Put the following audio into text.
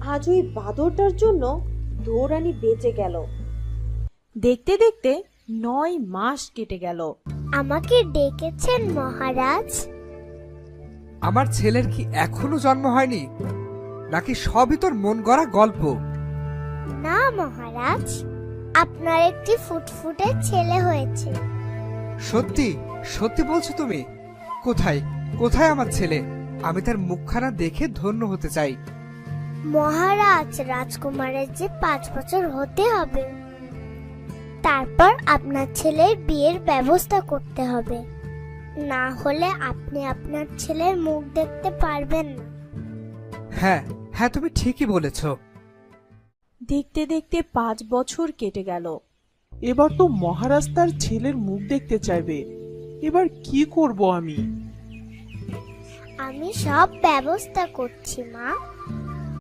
আজ ওই বাঁদরটার জন্য দৌড়ানি বেঁচে গেল। দেখতে দেখতে 9 মাস কেটে গেল। আমাকে ডেকেছেন মহারাজ? আমার ছেলের কি এখনো জন্ম হয়নি, নাকি সবই তোর মন গড়া গল্প? না মহারাজ, আপনার একটি ফুটফুটে ছেলে হয়েছে। সত্যি সত্যি বলছো তুমি? কোথায় কোথায় আমার ছেলে? আমি তার মুখখানা দেখে ধন্য হতে চাই। মহারাজ, রাজকুমারের যে 5 বছর হতে হবে, তারপর আপনার ছেলের বিয়ের ব্যবস্থা করতে হবে, না হলে আপনি আপনার ছেলের মুখ দেখতে পারবেন না। হ্যাঁ হ্যাঁ, তুমি ঠিকই বলেছ। দেখতে দেখতে 5 বছর কেটে গেল। এবার তো মহারাজ তার ছেলের মুখ দেখতে চাইবে। এবার কি করব আমি? আমি সব ব্যবস্থা করছি মা।